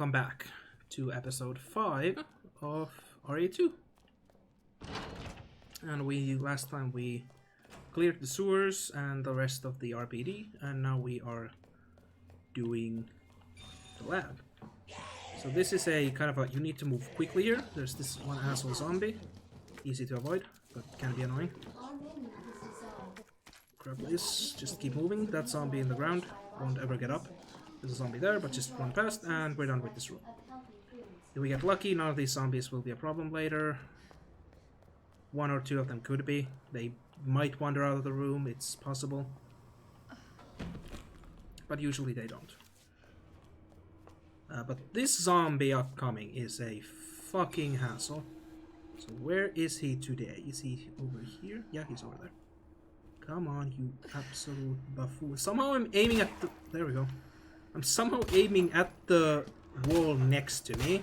welcome back to episode 5 of RA2. And last time we cleared the sewers and the rest of the RPD, and now we are doing the lab. So this is a kind of a, you need to move quickly here. There's this one asshole zombie, easy to avoid, but can be annoying. Grab this, just keep moving. That zombie in the ground won't ever get up. There's a zombie there, but just run past, and we're done with this room. If we get lucky, none of these zombies will be a problem later. One or two of them could be. They might wander out of the room, it's possible. But usually they don't. But this zombie upcoming is a fucking hassle. So where is he today? Is he over here? Yeah, he's over there. Come on, you absolute buffoon. Somehow I'm aiming at the... There we go. I'm somehow aiming at the wall next to me.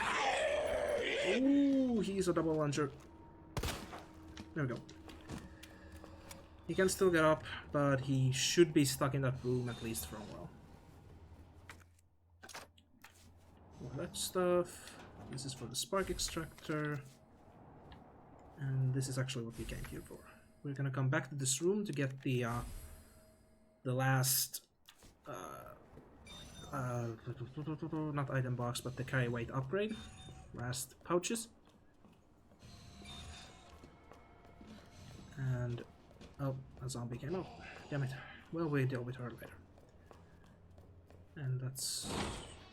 Ooh, he's a double launcher. There we go. He can still get up, but he should be stuck in that room at least for a while. All that stuff. This is for the spark extractor. And this is actually what we came here for. We're gonna come back to this room to get the last not item box, but the carry weight upgrade. Last pouches. And oh, a zombie came out. Damn it. Well, we'll deal with her later. And that's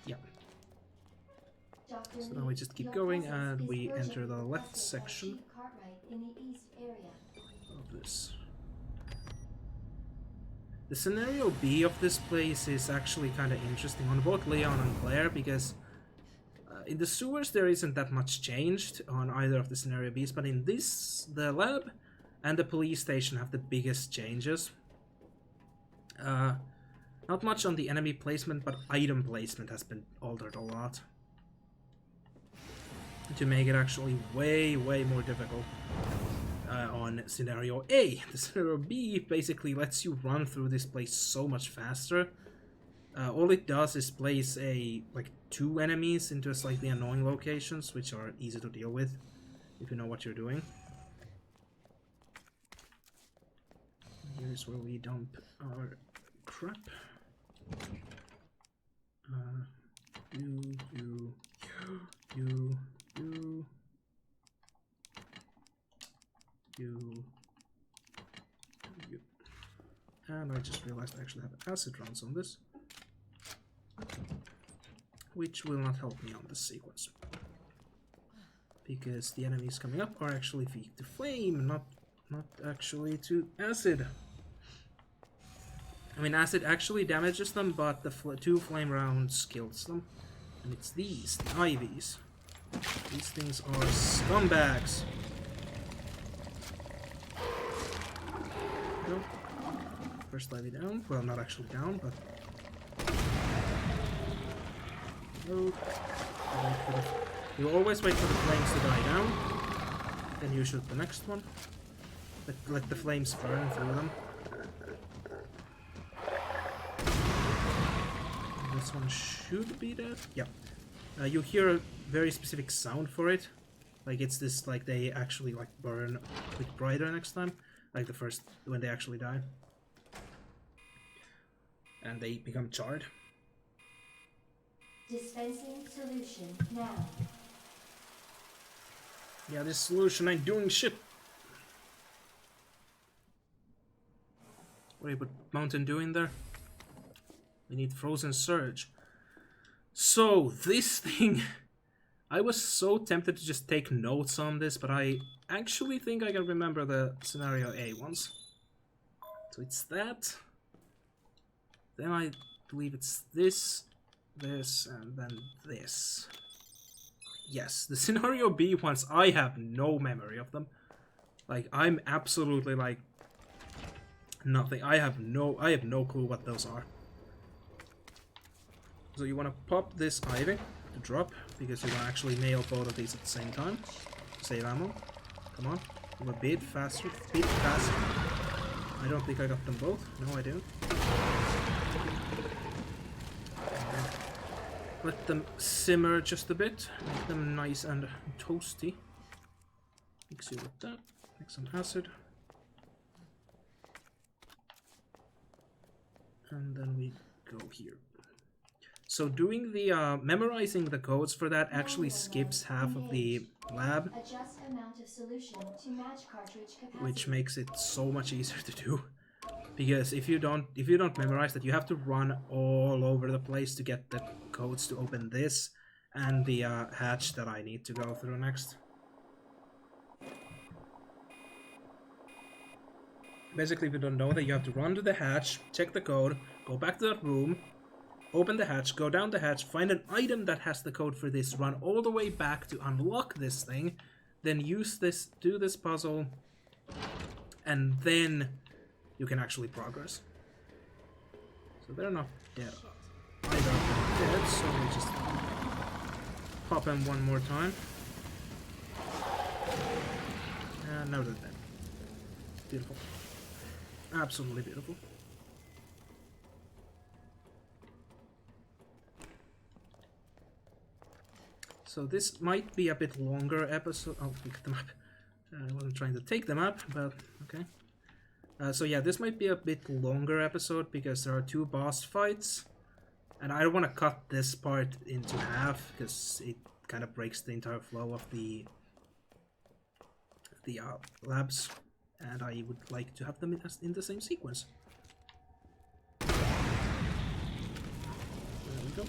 yeah. So now we just keep going and we enter the left section of this. The scenario B of this place is actually kind of interesting on both Leon and Claire, because in the sewers there isn't that much changed on either of the scenario Bs, but in this, the lab and the police station have the biggest changes. Not much on the enemy placement, but item placement has been altered a lot to make it actually way more difficult. On scenario A. The scenario B basically lets you run through this place so much faster. All it does is place like 2 enemies into slightly annoying locations, which are easy to deal with if you know what you're doing. Here's where we dump our crap. You. And I just realized I actually have acid rounds on this, which will not help me on this sequence, because the enemies coming up are actually weak to flame, not actually to acid. I mean, acid actually damages them, but the 2 flame rounds kills them. And it's these, the IVs. These things are scumbags. Nope. First IV down. Well, not actually down, but... Nope. You always wait for the flames to die down. Then you shoot the next one. Let the flames burn through them. This one should be dead. Yep. You hear a very specific sound for it. Like it's this, like they actually like burn a bit brighter next time. Like the first, when they actually die. And they become charred. Dispensing solution now. Yeah, this solution ain't doing shit. What do you put Mountain Dew in there? We need Frozen Surge. So, this thing... I was so tempted to just take notes on this, but I actually think I can remember the scenario A ones. So it's that. Then I believe it's this, this, and then this. Yes, the scenario B ones, I have no memory of them. Like, I'm absolutely like... nothing. I have no clue what those are. So you want to pop this ivy to drop, because you want to actually nail both of these at the same time. Save ammo. Come on. Move a bit faster. I don't think I got them both. No, I didn't. Let them simmer just a bit. Make them nice and toasty. Mix it with that. Make some acid. And then we go here. So doing the memorizing the codes for that actually skips half of the lab, Adjust amount of solution to match cartridge capacity. which makes it so much easier to do. Because if you don't memorize that, you have to run all over the place to get the codes to open this and the hatch that I need to go through next. Basically, if you don't know that, you have to run to the hatch, check the code, go back to that room, open the hatch, go down the hatch, find an item that has the code for this, run all the way back to unlock this thing, then use this, do this puzzle, and then you can actually progress. So they're not dead. Either they're dead, so we just pop them one more time. And now they're dead. Beautiful. Absolutely beautiful. So this might be a bit longer episode. Oh, pick the map. I wasn't trying to take the map, but okay. So yeah, this might be a bit longer episode because there are 2 boss fights. And I don't want to cut this part into half because it kind of breaks the entire flow of the labs. And I would like to have them in the same sequence. There we go.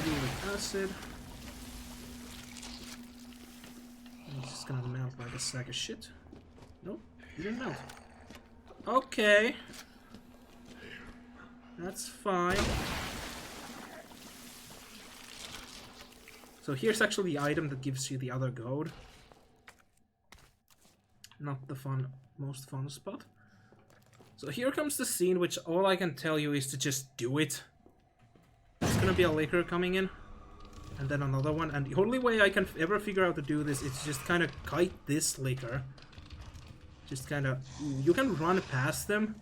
With acid. It's just gonna melt like a sack of shit. Nope, didn't melt. Okay. That's fine. So here's actually the item that gives you the other code. Not the most fun spot. So here comes the scene, which all I can tell you is to just do it. There's gonna be a licker coming in, and then another one, and the only way I can ever figure out to do this is just kind of kite this licker. Just kind of... You can run past them.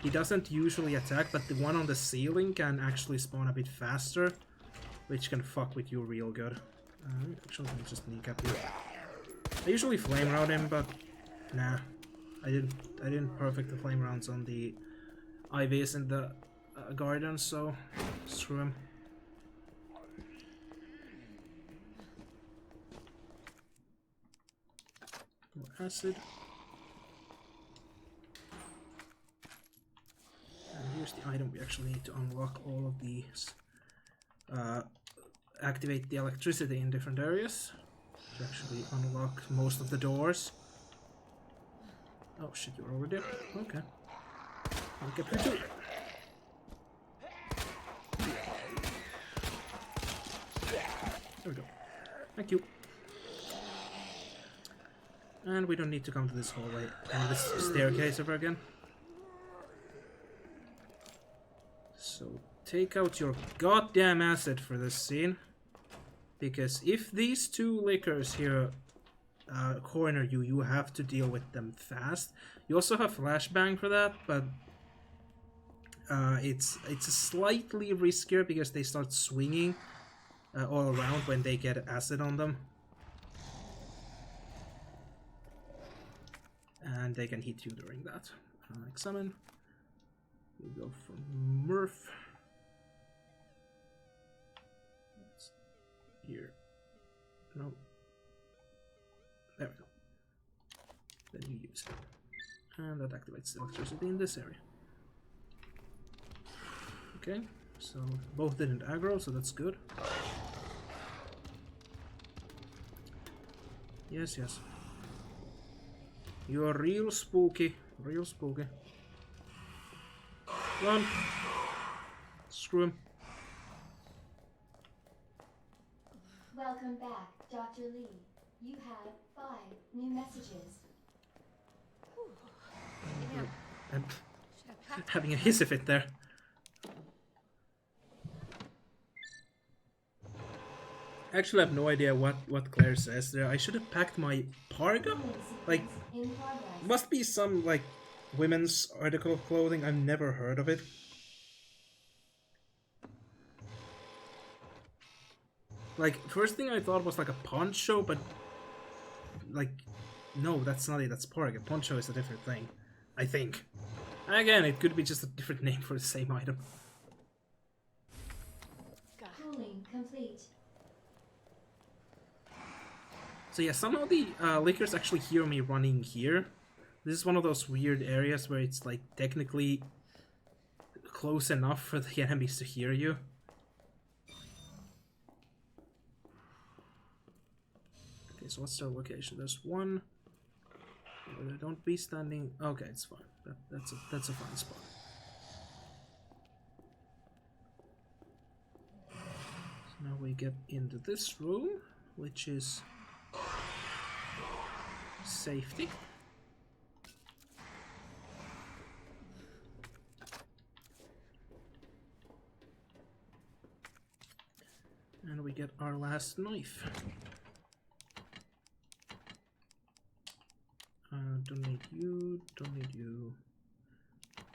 He doesn't usually attack, but the one on the ceiling can actually spawn a bit faster, which can fuck with you real good. Actually, let me just kneecap you. I usually flame round him, but nah, I didn't perfect the flame rounds on the IVs in the garden, so screw him. More acid. And here's the item we actually need to unlock all of these. Activate the electricity in different areas to actually unlock most of the doors. Oh shit, you're over there. Okay. I'll get you too. There we go. Thank you. And we don't need to come to this hallway and this staircase ever again. So take out your goddamn acid for this scene. Because if these 2 lickers here corner you, you have to deal with them fast. You also have flashbang for that, but it's slightly riskier because they start swinging all around when they get acid on them. And they can hit you during that. Examine. We'll go for Murph. Here. No. There we go. Then you use it. And that activates the electricity in this area. Okay, so both didn't aggro, so that's good. Yes, yes. You're real spooky. Real spooky. Run! Screw him. Welcome back, Dr. Lee. You have 5 new messages. I'm having a hissy fit there. Actually, I have no idea what Claire says there. I should have packed my parka? Like, In progress. must be some, like, women's article of clothing. I've never heard of it. Like, first thing I thought was like a poncho, but like, no, that's not it. That's pork. A poncho is a different thing, I think. Again, it could be just a different name for the same item. Cooling complete. So yeah, somehow the lickers actually hear me running here. This is one of those weird areas where it's like technically close enough for the enemies to hear you. Okay, so what's their location? There's one. Don't be standing. Okay, it's fine. That's a fine spot. So now we get into this room, which is safety. And we get our last knife. Don't need you, don't need you,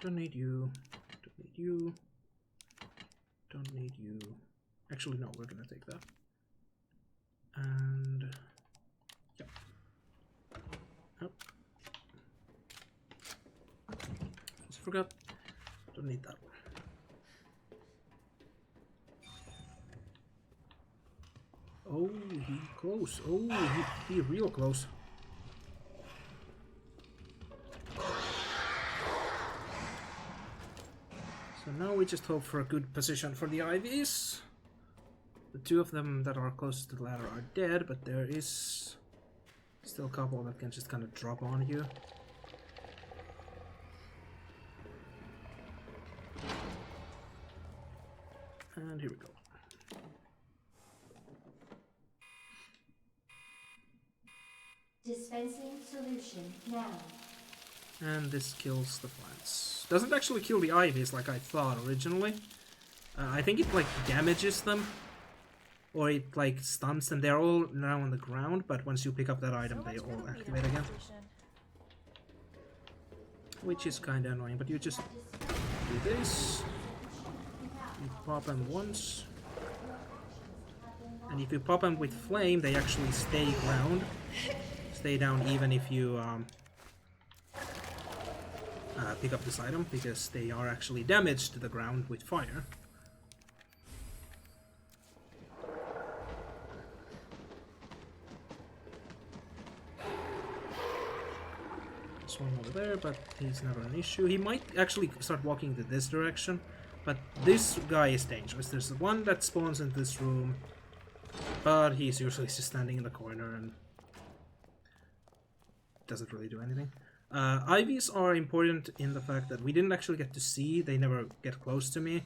don't need you, don't need you, don't need you. Actually, no, we're gonna take that. And yeah. Oh. Just forgot. Don't need that one. Oh, he close. Oh, he real close. So now we just hope for a good position for the IVs. The two of them that are closest to the ladder are dead, but there is still a couple that can just kind of drop on you. And here we go. Dispensing solution now. And this kills the plants. Doesn't actually kill the IVs like I thought originally. I think it like damages them. Or it like stuns them. They're all now on the ground, but once you pick up that item, they all activate again. Which is kinda annoying, but you just do this. You pop them once. And if you pop them with flame, they actually stay ground. Stay down even if you pick up this item, because they are actually damaged to the ground with fire. There's one over there, but he's never an issue. He might actually start walking to this direction, but this guy is dangerous. There's one that spawns in this room, but he's usually just standing in the corner and doesn't really do anything. IVs are important in the fact that we didn't actually get to see, they never get close to me.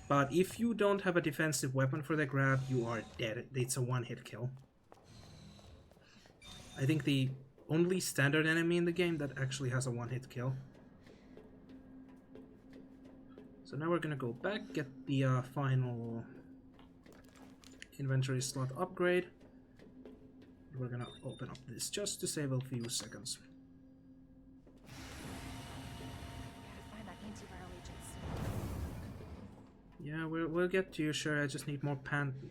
But if you don't have a defensive weapon for the grab, you are dead. It's a one-hit kill. I think the only standard enemy in the game that actually has a one-hit kill. So now we're gonna go back, get the final inventory slot upgrade. We're gonna open up this just to save a few seconds. Yeah, we'll get to you, sure. I just need more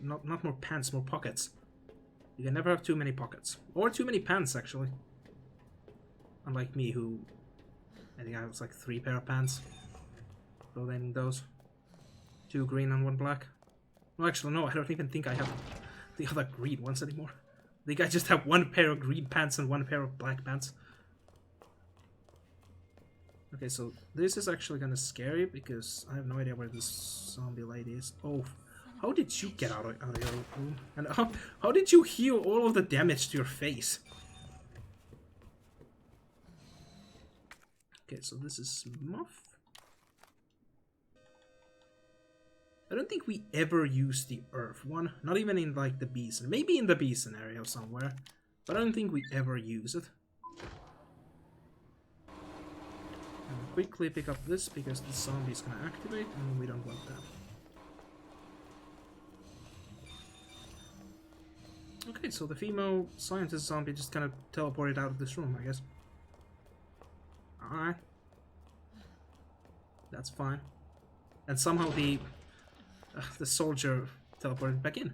not more pants, more pockets. You can never have too many pockets. Or too many pants, actually. Unlike me, who... I think I have like 3 pair of pants. Building those. 2 green and 1 black. No, actually, no, I don't even think I have the other green ones anymore. I think I just have 1 pair of green pants and 1 pair of black pants. Okay, so this is actually kind of scary because I have no idea where this zombie lady is. Oh, how did you get out of your room? And how did you heal all of the damage to your face? Okay, so this is Muff. I don't think we ever used the Earth one. Not even in like the bee scenario. Maybe in the bee scenario somewhere. But I don't think we ever use it. And quickly pick up this because the zombie is gonna activate and we don't want that. Okay, so the female scientist zombie just kind of teleported out of this room, I guess. Alright. That's fine. And somehow the soldier teleported back in.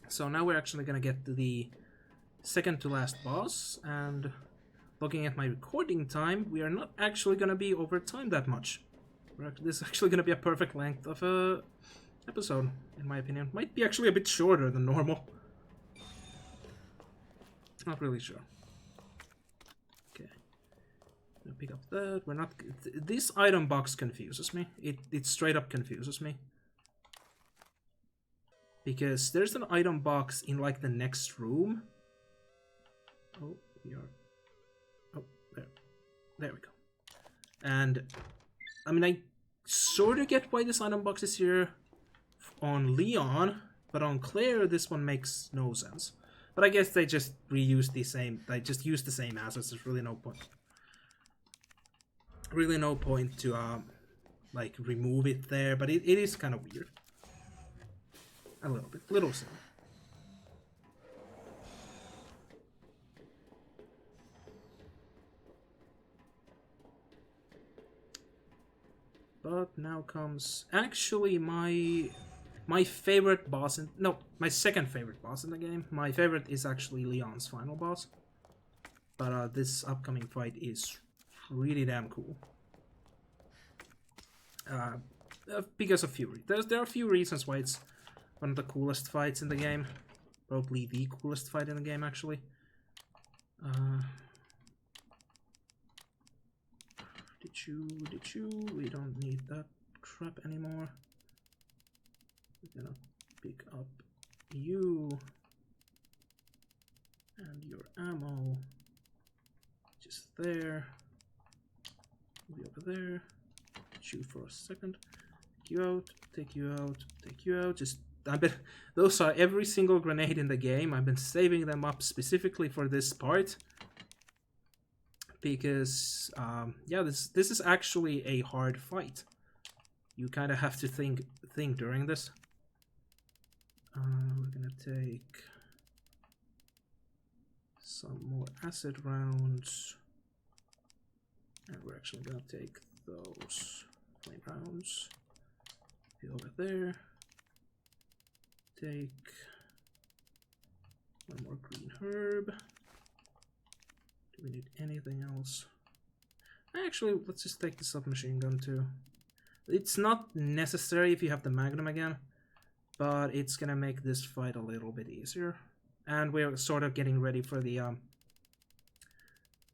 So now we're actually gonna get to the second to last boss, and looking at my recording time, we are not actually gonna be over time that much. This is actually gonna be a perfect length of a episode, in my opinion. Might be actually a bit shorter than normal. Not really sure. Okay. Gonna pick up that. We're not. This item box confuses me. It straight up confuses me. Because there's an item box in like the next room. Oh, we are. Oh, there we go. And I mean, I sort of get why this item box is here on Leon, but on Claire, this one makes no sense. But I guess they just reuse the same. They just use the same assets. There's really no point. Really, no point to like remove it there. But it is kind of weird. A little bit, little silly. But now comes actually my favorite boss in my second favorite boss in the game. My favorite is actually Leon's final boss. But this upcoming fight is really damn cool. Because of few reasons. There are a few reasons why it's one of the coolest fights in the game. Probably the coolest fight in the game, actually. Did you? We don't need that crap anymore. We're gonna pick up you. And your ammo. Just there. Be over there. Shoot for a second. Take you out, take you out, take you out. Just I bet those are every single grenade in the game. I've been saving them up specifically for this part. Because yeah, this is actually a hard fight. You kind of have to think during this. We're gonna take some more acid rounds, and we're actually gonna take those flame rounds. Get over there. Take one more green herb. Do we need anything else? Actually, let's just take the submachine gun too. It's not necessary if you have the magnum again, but it's gonna make this fight a little bit easier. And we're sort of getting ready for the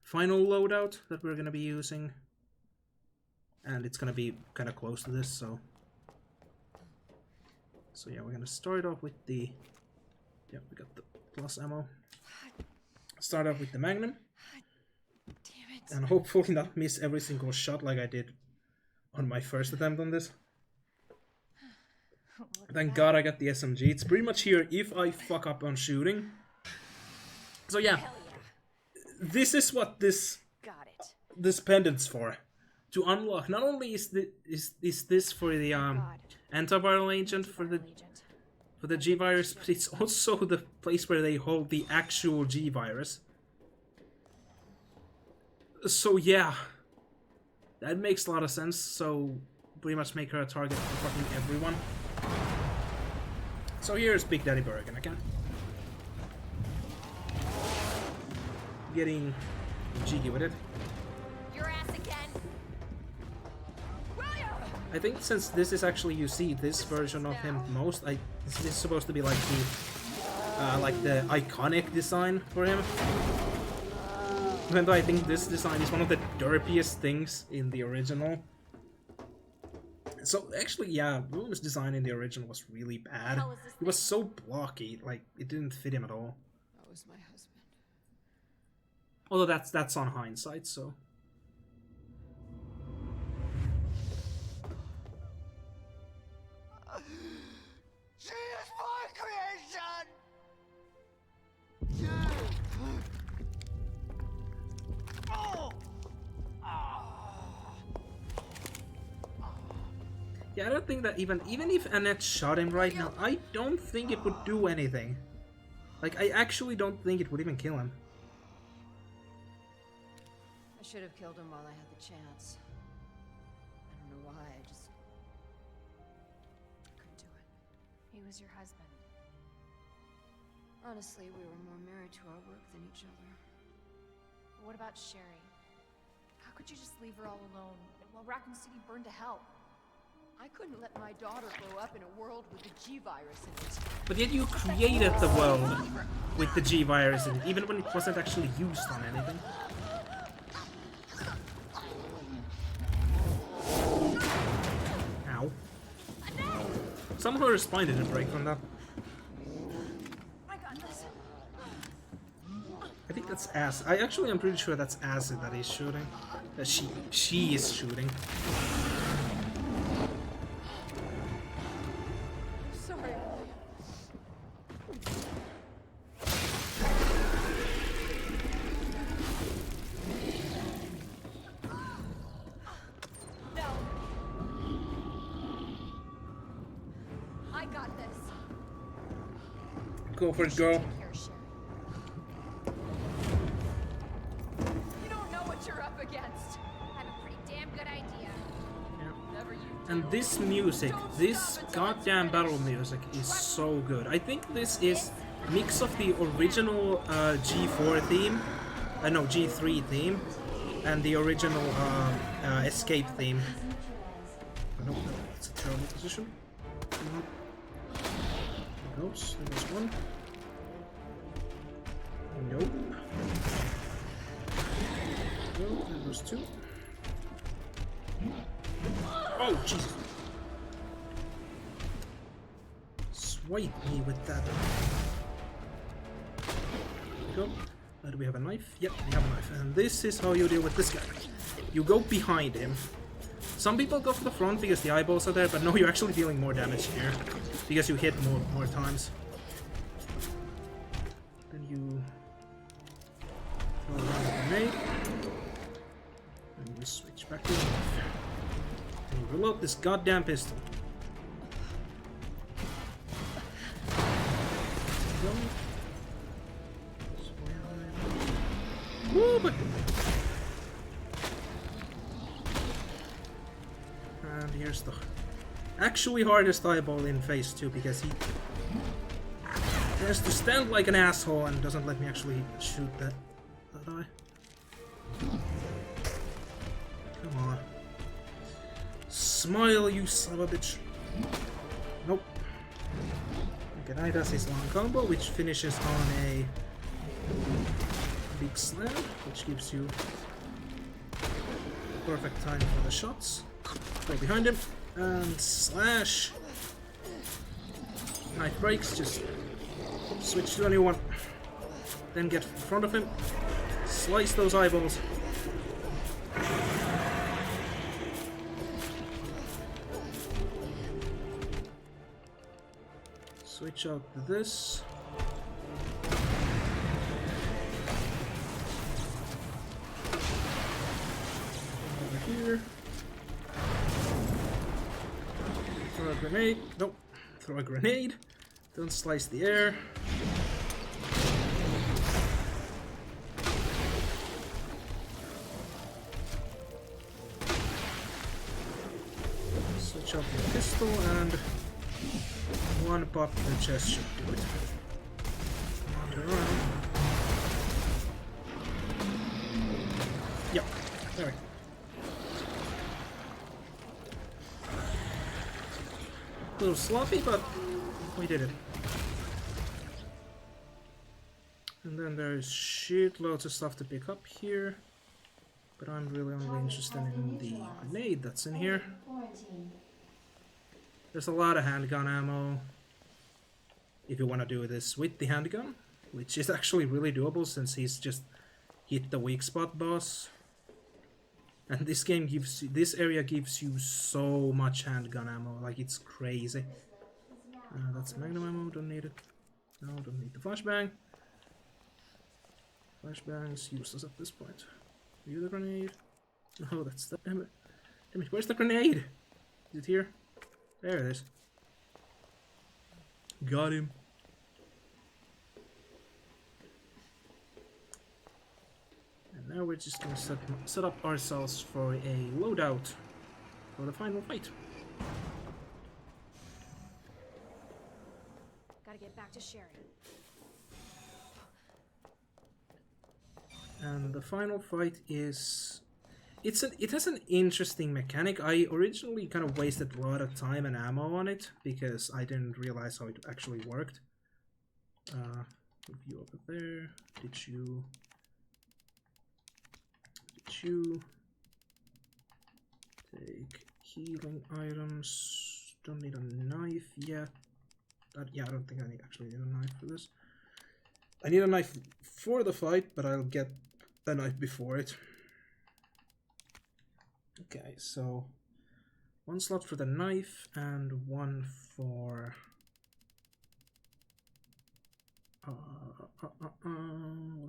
final loadout that we're gonna be using. And it's gonna be kind of close to this, so yeah, we're gonna start off with the... Yeah, we got the plus ammo. Start off with the magnum. Damn it. And hopefully not miss every single shot like I did on my first attempt on this. Thank God I got the SMG. It's pretty much here if I fuck up on shooting. So yeah, this is what this pendant's for. To unlock, not only is this for the antiviral agent for the G virus, but it's also the place where they hold the actual G virus. So yeah, that makes a lot of sense. So pretty much make her a target for fucking everyone. So here's Big Daddy Bergen again. Getting jiggy with it. Your ass again. I think since this is actually, you see this version of him most, this is supposed to be like the iconic design for him. Even though I think this design is one of the derpiest things in the original. So actually, yeah, William's design in the original was really bad. It was so blocky, like it didn't fit him at all. That was my husband. Although that's on hindsight, so. She is my creation! Yeah, I don't think that even if Annette shot him right now, I don't think it would do anything. Like, I actually don't think it would even kill him. I should have killed him while I had the chance. I don't know why, I couldn't do it. He was your husband. Honestly, we were more married to our work than each other. But what about Sherry? How could you just leave her all alone while Raccoon City burned to hell? I couldn't let my daughter grow up in a world with the G-virus in it. But yet you created the world with the G-virus in it, even when it wasn't actually used on anything. Ow. Somehow her spine didn't break from that. I got this. I think that's acid. I actually am pretty sure that's acid that he's shooting. That she is shooting. Sorry. No. I got this. Go for it, girl. Take care, Sherry. You don't know what you're up against. I have a pretty damn good idea. Never you. And this music, this goddamn battle music is so good. I think this is a mix of the original G4 theme, no, G3 theme, and the original Escape theme. No, that's a terrible position. Come on. There goes. There goes one. Nope. No, there goes two. Oh, Jesus. Swipe me with that. There we go. Do we have a knife? Yep, we have a knife. And this is how you deal with this guy. You go behind him. Some people go for the front because the eyeballs are there, but no, you're actually dealing more damage here. Because you hit more times. Then you throw around a grenade. And you switch back to the knife. And you reload this goddamn pistol. Woo, but... And here's the actually hardest eyeball in phase 2 because he has to stand like an asshole and doesn't let me actually shoot that eye. Come on. Smile, you son of a bitch. Nope. Okay, now he does his long combo, which finishes on a big slam, which gives you perfect time for the shots. Go behind him and slash. Knife breaks, just switch to a new one. Then get in front of him, slice those eyeballs. Switch out to this. Over here. Throw a grenade. Nope. Throw a grenade. Don't slice the air. Switch out the pistol and one pop to the chest should do it. Turn around. Yep. There we go. A little sloppy, but we did it. And then there's shitloads of stuff to pick up here. But I'm really only interested in the grenade that's in here. There's a lot of handgun ammo. If you want to do this with the handgun, which is actually really doable since he's just hit the weak spot boss. And this game gives you, this area gives you so much handgun ammo, like it's crazy. That's magnum ammo, don't need it. No, don't need the flashbang. Flashbang's useless at this point. Are you the grenade? No, that's the... Damn it, where's the grenade? Is it here? There it is. Got him. And now we're just gonna set up ourselves for a loadout for the final fight. Gotta get back to Sherry. And the final fight is... It has an interesting mechanic. I originally kind of wasted a lot of time and ammo on it because I didn't realize how it actually worked. Move you over there. Did you take healing items? Don't need a knife yet. Yeah, I don't think I actually need a knife for this. I need a knife for the fight, but I'll get a knife before it. Okay, so one slot for the knife and one for what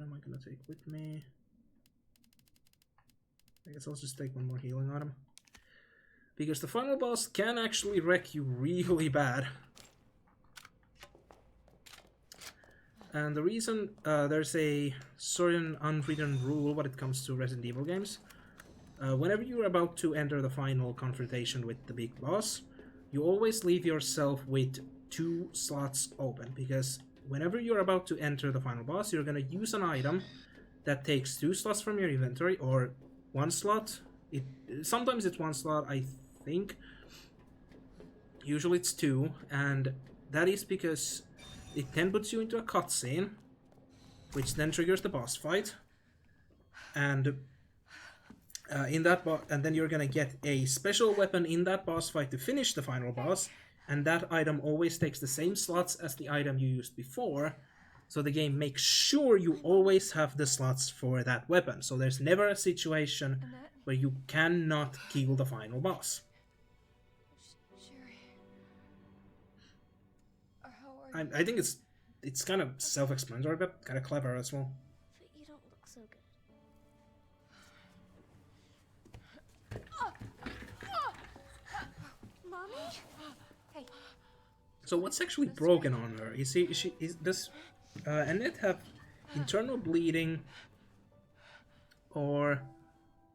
am I gonna take with me? I guess I'll just take one more healing item, because the final boss can actually wreck you really bad. And the reason there's a certain unwritten rule when it comes to Resident Evil games. Whenever you're about to enter the final confrontation with the big boss, you always leave yourself with 2 slots open, because whenever you're about to enter the final boss, you're going to use an item that takes 2 slots from your inventory, or 1 slot. Sometimes it's 1 slot, I think. Usually it's 2, and that is because it then puts you into a cutscene, which then triggers the boss fight, and and then you're gonna get a special weapon in that boss fight to finish the final boss, and that item always takes the same slots as the item you used before, so the game makes sure you always have the slots for that weapon, so there's never a situation where you cannot kill the final boss. Sherry. How are you? I think it's kind of self-explanatory, but kind of clever as well. But you don't look so good. Mommy? Hey, So what's actually broken on her? Does Annette have internal bleeding, or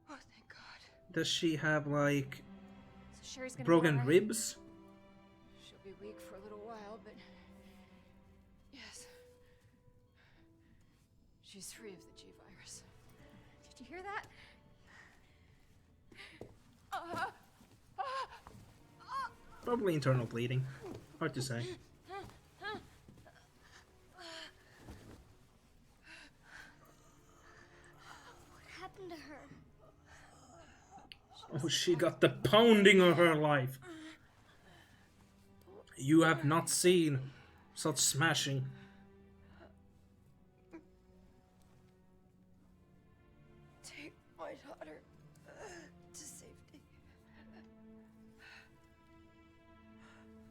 Oh, thank God. does she have like so Sherry's gonna be broken all right? ribs? She'll be weak for a little while, but yes. She's free of the G virus. Did you hear that? Probably internal bleeding. Hard to say. What happened to her? Oh, she got the pounding of her life. You have not seen such smashing. Take my daughter to safety.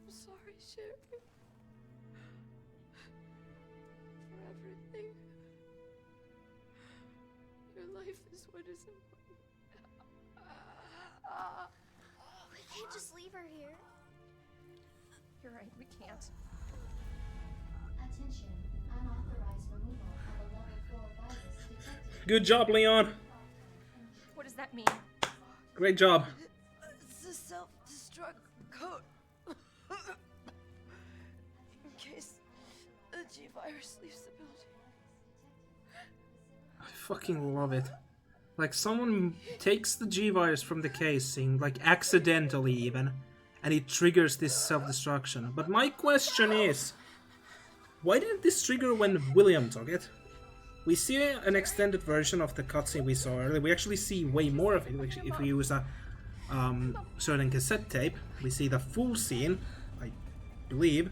I'm sorry, Sherry. For everything. Your life is what is important. We can't just leave her here. You're right, we can't. Attention, unauthorized removal of a level 4 virus detected. Good job, Leon. What does that mean? Great job. It's a self-destruct code. In case the G virus leaves the building. I fucking love it. Like, someone takes the G-Virus from the casing, like accidentally even, and it triggers this self-destruction. But my question is, why didn't this trigger when William took it? We see an extended version of the cutscene we saw earlier. We actually see way more of it. If we use a certain cassette tape, we see the full scene, I believe.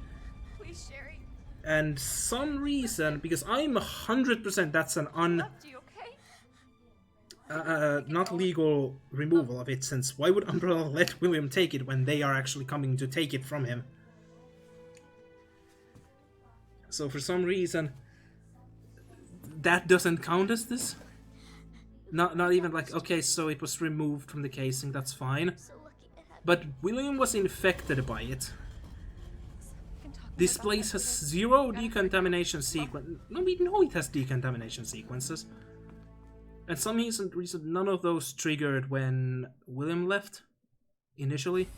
Please, Sherry. And some reason, because I'm 100% that's an Left you, okay? not legal removal of it, since why would Umbrella let William take it when they are actually coming to take it from him? So for some reason, that doesn't count as this? Not even like, okay, so it was removed from the casing, that's fine. So lucky to have but William was infected by it. We can talk more This about place that has later. 0 decontamination sequence. No, we know it has decontamination sequences. And some reason none of those triggered when William left initially.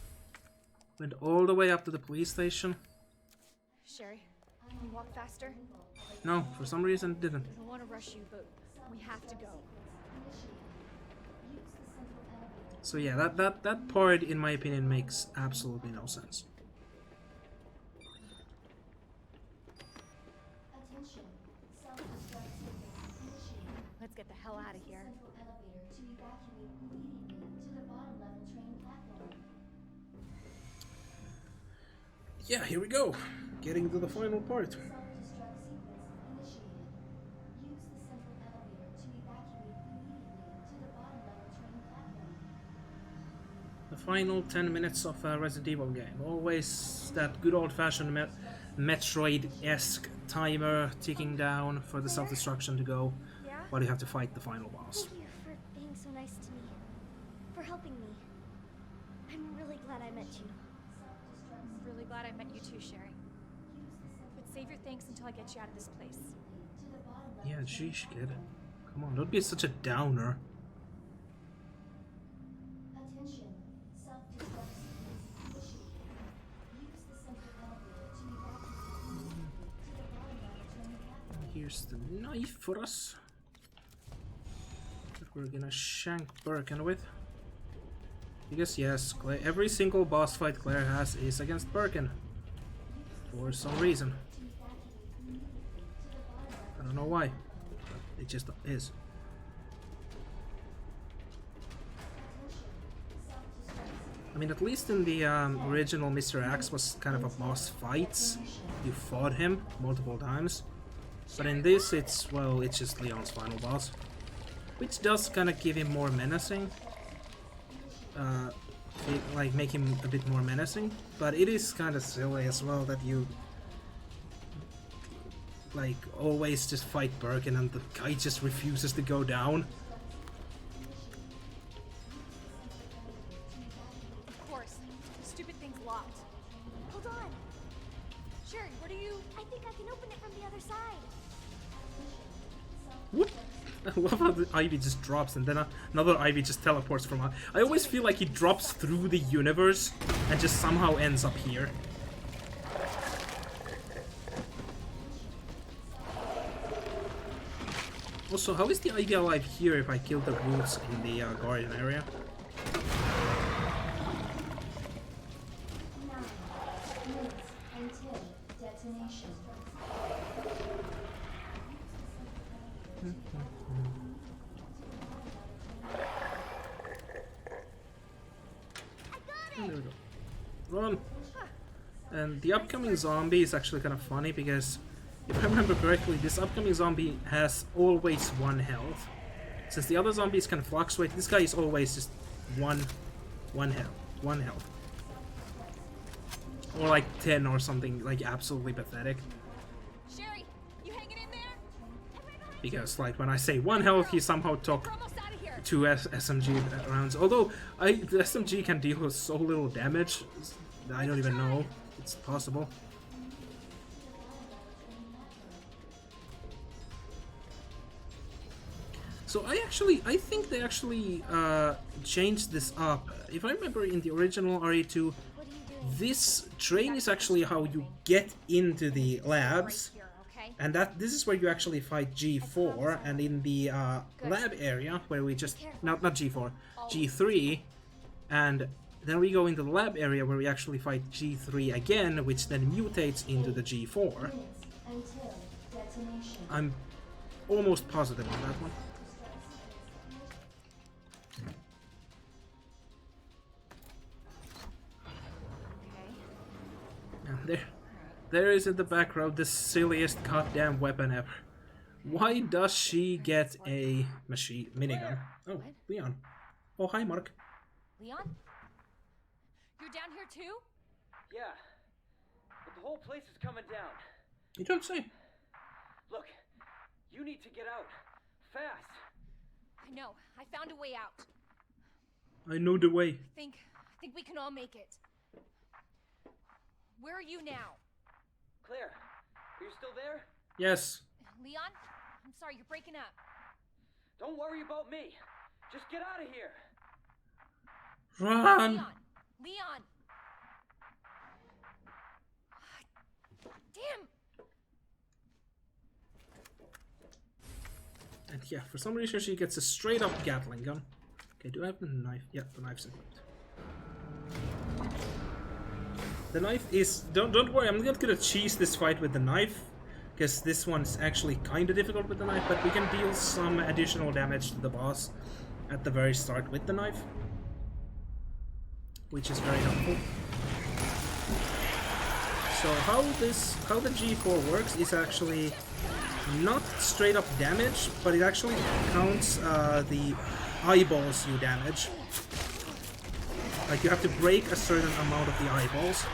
Went all the way up to the police station. Sherry, can you walk faster? No, for some reason it didn't. I don't want to rush you, but we have to go. So yeah, that part, in my opinion, makes absolutely no sense. Attention. Self-destruct sequence initiated. Let's get the hell out of here. Central elevator to evacuate immediately to the bottom level train platform. Yeah, here we go. Getting to the final part. Self-destruct sequence initiated. Use the central elevator to evacuate immediately to the bottom level train platform. The final 10 minutes of a Resident Evil game. Always that good old-fashioned Metroid-esque timer ticking down for the self-destruction to go, Yeah? while you have to fight the final boss. Thank you for being so nice to me. For helping me. I'm really glad I met you. I'm really glad I met you too, Sherry. But save your thanks until I get you out of this place. Yeah, sheesh, kid. Come on, don't be such a downer. Attention. Self-destruct sequence initiated. Use the central elevator to evacuate immediately to the bottom level train platform. Here's the knife for us. That we're gonna shank Birkin with. Because yes, every single boss fight Claire has is against Birkin. For some reason. I don't know why. But it just is. I mean, at least in the original Mr. Axe was kind of a boss fight. You fought him multiple times. But in this, it's, well, it's just Leon's final boss. Which does kind of give him more menacing. Like, make him a bit more menacing. But it is kind of silly as well that you, like, always just fight Birkin and the guy just refuses to go down. Of course. The stupid thing's locked. Hold on. Sherry, what are you... I think I can open it from the other side. Whoop. I love how the Ivy just drops and then another Ivy just teleports from out. I always feel like he drops through the universe and just somehow ends up here. Also, how is the Ivy alive here if I kill the roots in the garden area? 9 minutes until detonation. There we go. Run! And the upcoming zombie is actually kind of funny because, if I remember correctly, this upcoming zombie has always 1 health. Since the other zombies can fluctuate, this guy is always just one health. Or like 10 or something, like absolutely pathetic. Sherry, you hanging in there? Because like when I say 1 health, he somehow took We're almost out of here. 2 SMG rounds. Although the SMG can deal so little damage, I don't even know. It's possible. So I think they actually changed this up. If I remember in the original RE2, this train is actually how you get into the labs. Here, okay? And this is where you actually fight G4, and in the lab area where we just not G4, G3, and then we go into the lab area where we actually fight G3 again, which then mutates into the G4. Minutes until detonation. I'm almost positive on that one. Okay. And there is in the background the silliest goddamn weapon ever. Why does she get a minigun? Oh, Leon. Oh, hi, Mark. Leon? You're down here too? Yeah, but the whole place is coming down. You don't say. Look, you need to get out. Fast. I know. I found a way out. I know the way. I I think we can all make it. Where are you now? Claire, are you still there? Yes. Leon? I'm sorry, you're breaking up. Don't worry about me. Just get out of here. Run! Leon! Leon! Damn! And yeah, for some reason she gets a straight up Gatling gun. Okay, do I have the knife? Yeah, the knife's equipped. The knife is... Don't worry, I'm not gonna cheese this fight with the knife, because this one's actually kinda difficult with the knife, but we can deal some additional damage to the boss at the very start with the knife, which is very helpful. So how the G4 works is actually not straight up damage, but it actually counts the eyeballs you damage. Like you have to break a certain amount of the eyeballs.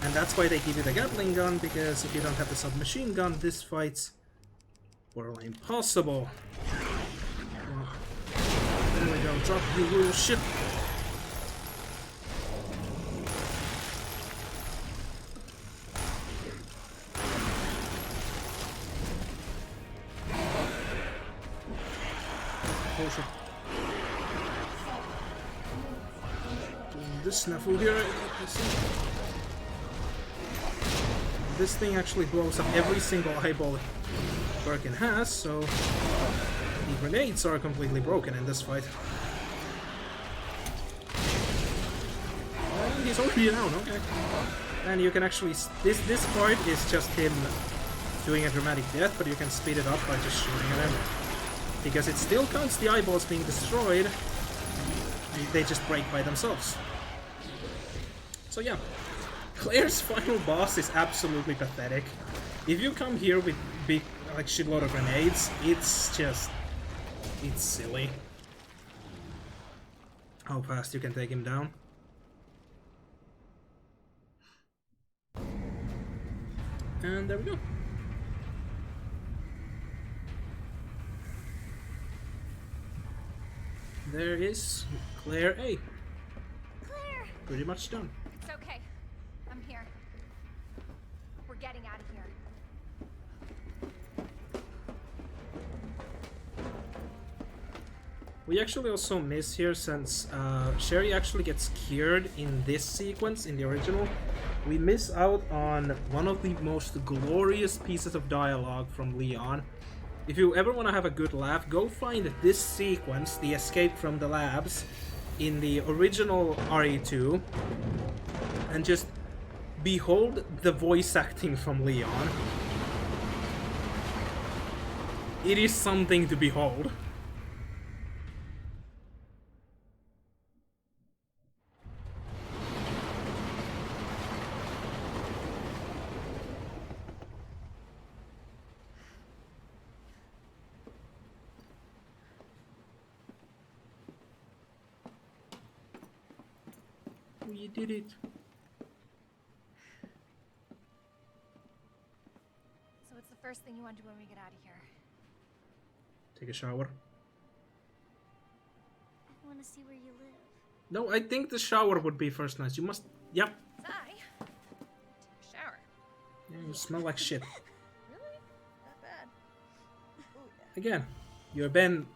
And that's why they give you the Gatling gun, because if you don't have the submachine gun, this fight's well impossible. Well, there we go, drop you little shit. Oh shit. This snafu here, this thing actually blows up every single eyeball Birkin has, so the grenades are completely broken in this fight. And he's already down, okay. And you can actually... This part is just him doing a dramatic death, but you can speed it up by just shooting at him. Because it still counts the eyeballs being destroyed, they just break by themselves. So yeah. Claire's final boss is absolutely pathetic. If you come here with big, like, shitload of grenades, it's just... it's silly. How fast you can take him down. And there we go. There is Claire A. Claire! Pretty much done. It's okay. I'm here. We're getting out of here. We actually also miss here, since Sherry actually gets cured in this sequence, in the original. We miss out on one of the most glorious pieces of dialogue from Leon. If you ever want to have a good laugh, go find this sequence, the escape from the labs, in the original RE2, and just behold the voice acting from Leon. It is something to behold. We did it. So what's the first thing you want to do when we get out of here? Take a shower. I want to see where you live. No, I think the shower would be first nice. You must... Yep. Zai? Take a shower. Yeah, you smell like shit. Really? That bad? Oh, yeah. Again, you're Ben...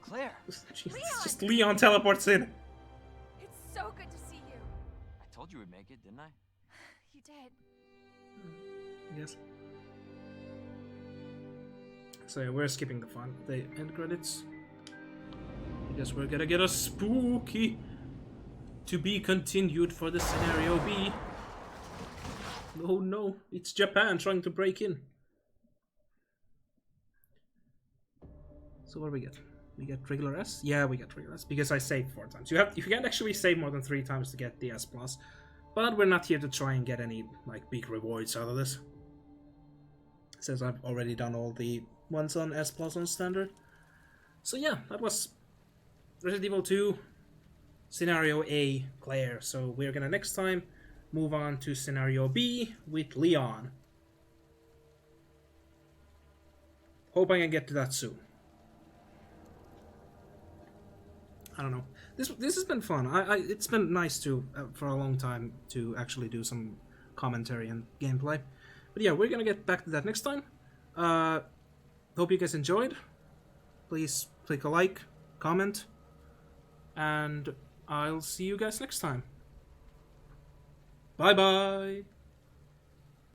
Claire, Just Leon teleports in. It's so good to see you. I told you we'd make it, didn't I? You did. Yes. So yeah, we're skipping the end credits. Because we're gonna get a spooky to be continued for the scenario B. Oh no, it's Japan trying to break in. So what do we get? We get regular S? Yeah, we get regular S, because I saved 4 times. You can't actually save more than 3 times to get the S+. But we're not here to try and get any, like, big rewards out of this, since I've already done all the ones on S+ on standard. So yeah, that was Resident Evil 2 Scenario A, Claire. So we're gonna next time move on to Scenario B with Leon. Hope I can get to that soon. I don't know. This has been fun. It's been nice to for a long time to actually do some commentary and gameplay. But yeah, we're gonna get back to that next time. Hope you guys enjoyed. Please click a like, comment, and I'll see you guys next time. Bye bye.